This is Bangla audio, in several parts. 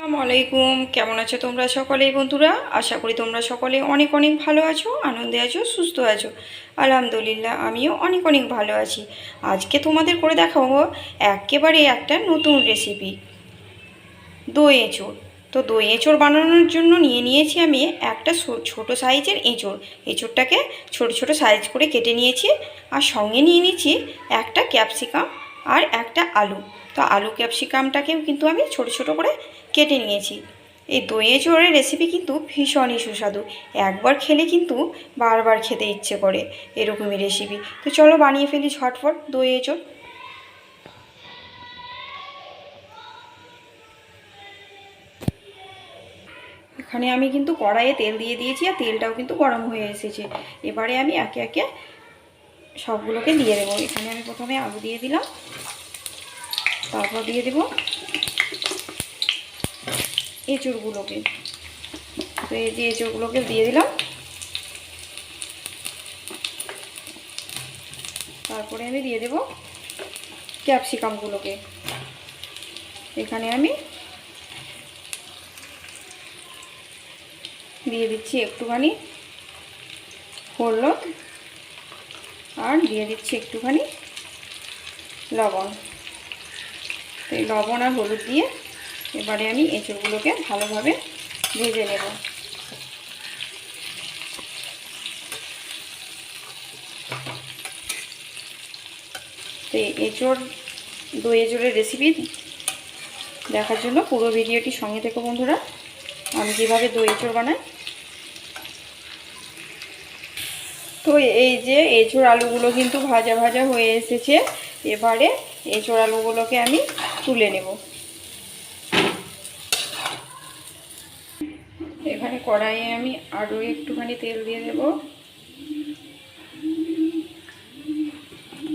আসসালামু আলাইকুম। কেমন আছো তোমরা সকলেই বন্ধুরা? আশা করি তোমরা সকলে অনেক অনেক ভালো আছো, আনন্দে আছো, সুস্থ আছো। আলহামদুলিল্লাহ আমিও অনেক অনেক ভালো আছি। আজকে তোমাদের করে দেখাবো একেবারে একটা নতুন রেসিপি, দই এঁচড়। তো দই এঁচড় বানানোর জন্য নিয়ে নিয়েছি আমি একটা ছোট সাইজের এঁচড়। এঁচড়টাকে ছোট ছোট সাইজ করে কেটে নিয়েছি, আর সঙ্গে নিয়ে নিয়েছি একটা ক্যাপসিকাম আর একটা আলু। তো আলু ক্যাপসিকামটাকেও কিন্তু আমি ছোট ছোট করে কেটে নিয়েছি। এই দই এঁচড়ের রেসিপি কিন্তু ভীষণই সুস্বাদু, একবার খেলে কিন্তু বারবার খেতে ইচ্ছে করে এরকমই রেসিপি। তো চলো বানিয়ে ফেলি ঝটফট দই এঁচড়। এখানে আমি কিন্তু কড়াইয়ে তেল দিয়ে দিয়েছি, আর তেলটাও কিন্তু গরম হয়ে এসেছে। এবারে আমি একে একে সবগুলোকে দিয়ে দেবো। এখানে আমি প্রথমে আলু দিয়ে দিলাম, তারপর দিয়ে দেব এঁচড়গুলোকে। তো এই যে এঁচড়গুলোকে দিয়ে দিলাম, তারপরে আমি দিয়ে দেব ক্যাপসিকামগুলোকে। এখানে আমি দিয়ে দিচ্ছি একটুখানি হলুদ, আর দিয়ে দিচ্ছি একটুখানি লবণ। তো এই লবণ আর হলুদ দিয়ে এবারে আমি এঁচড়গুলোকে ভালোভাবে ভেজে নেব। তো এঁচড় দই এঁচড়ের রেসিপি দেখার জন্য পুরো ভিডিওটি সঙ্গে থেকো বন্ধুরা, আমি কীভাবে দই এঁচড় বানাই। তো এই যে এঁচড় আলুগুলো কিন্তু ভাজা ভাজা হয়ে এসেছে। এবারে এঁচড় আলুগুলোকে আমি তুলে নেব। এখানে কড়াইয়ে আমি আরও একটুখানি তেল দিয়ে দেব,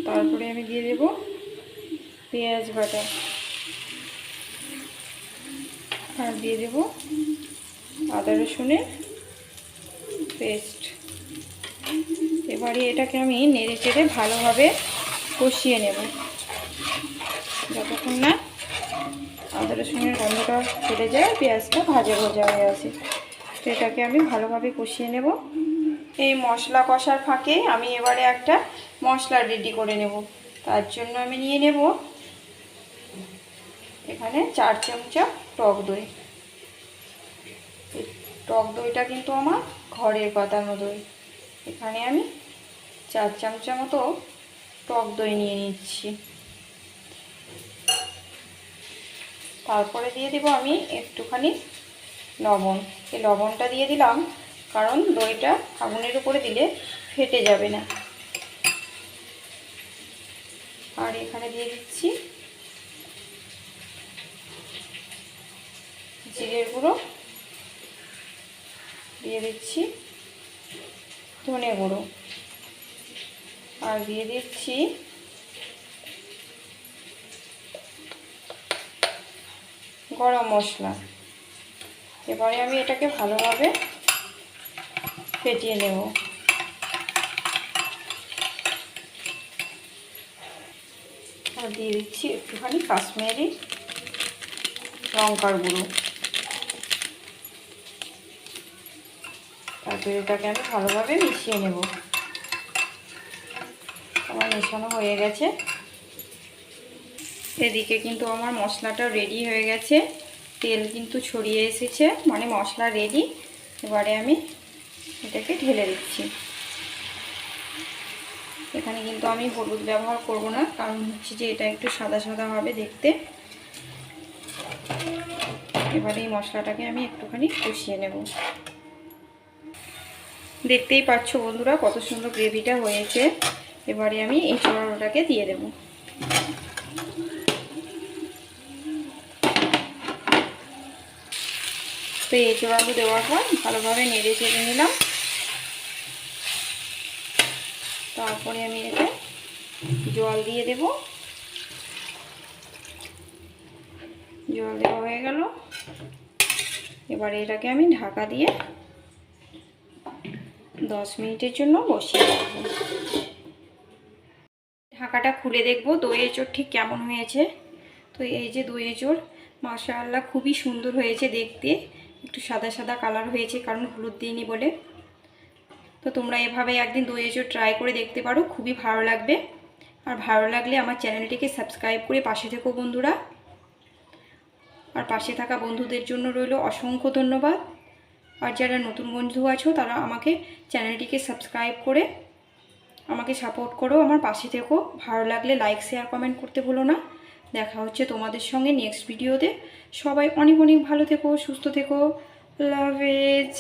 তারপরে আমি দিয়ে দেব পেঁয়াজ বাটা, আর দিয়ে দেব আদা রসুনের পেস্ট। এবারে এটাকে আমি নেড়ে চেড়ে ভালোভাবে কষিয়ে নেব, যতক্ষণ না আদা রসুনের গন্ধটা কেটে যায়, পেঁয়াজটা ভাজা ভাজা হয়ে আসে। তো এটাকে আমি ভালোভাবে কষিয়ে নেব। এই মশলা কষার ফাঁকে আমি এবারে একটা মশলা রেডি করে নেব। তার জন্য আমি নিয়ে নেব এখানে 4 চামচা টক দই। টক দইটা কিন্তু আমার ঘরের পাতানো দই। এখানে আমি 4 চামচা মতো টক দই নিয়ে নিচ্ছি। তারপরে দিয়ে দেব আমি একটুখানি লবণ। এই লবণটা দিয়ে দিলাম কারণ দইটা আগুনের উপরে দিলে ফেটে যাবে না। আর এখানে দিয়ে দিচ্ছি জিরের গুঁড়ো, দিয়ে দিচ্ছি ধনে গুঁড়ো, আর দিয়ে দিচ্ছি গরম মশলা। এবারে আমি এটাকে ভালোভাবে ফেটিয়ে নেব। আর দিয়ে দিচ্ছি একটুখানি কাশ্মীরি লঙ্কার গুঁড়ো। তারপরে এটাকে আমি ভালোভাবে মিশিয়ে নেব। আমার মেশানো হয়ে গেছে। এদিকে কিন্তু আমার মশলাটা রেডি হয়ে গেছে, তেল কিন্তু ছড়িয়ে এসেছে, মানে মশলা রেডি। এবারে আমি এটাকে ঢেলে দিচ্ছি। এখানে কিন্তু আমি হলুদ ব্যবহার করব না, কারণ হচ্ছে যে এটা একটু সাদা সাদা হবে দেখতে। এবারে এই মশলাটাকে আমি একটুখানি কষিয়ে নেব। দেখতেই পাচ্ছ বন্ধুরা কত সুন্দর গ্রেভিটা হয়েছে। এবারে আমি এই এঁচড়টাকে দিয়ে দেব। তো এই এঁচড় দেওয়ার পর ভালোভাবে নেড়ে চেড়ে নিলাম। তারপরে আমি এতে জল দিয়ে দেব। জল দেওয়া হয়ে গেল। এবারে এটাকে আমি ঢাকা দিয়ে 10 মিনিটের জন্য বসিয়ে রাখবো। ঢাকাটা খুলে দেখব দই এঁচড় ঠিক কেমন হয়েছে। তো এই যে দই এঁচড় মাশাআল্লাহ খুবই সুন্দর হয়েছে দেখতে, একটু সাদা সাদা কালার হয়েছে কারণ হলুদ দিইনি বলে। তো তোমরা এভাবে একদিন দই এঁচোড় ট্রাই করে দেখতে পারো, খুবই ভালো লাগবে। আর ভালো লাগলে আমার চ্যানেলটিকে সাবস্ক্রাইব করে পাশে থেকো বন্ধুরা। আর পাশে থাকা বন্ধুদের জন্য রইল অসংখ্য ধন্যবাদ। আর যারা নতুন বন্ধু আছো তারা আমাকে চ্যানেলটিকে সাবস্ক্রাইব করে আমাকে সাপোর্ট করো, আমার পাশে থেকো। ভালো লাগলে লাইক শেয়ার কমেন্ট করতে ভুলো না। দেখা হচ্ছে তোমাদের সঙ্গে নেক্সট ভিডিওতে। সবাই অনেক অনেক ভালো থেকো, সুস্থ থেকো। আল্লাহ হাফেজ।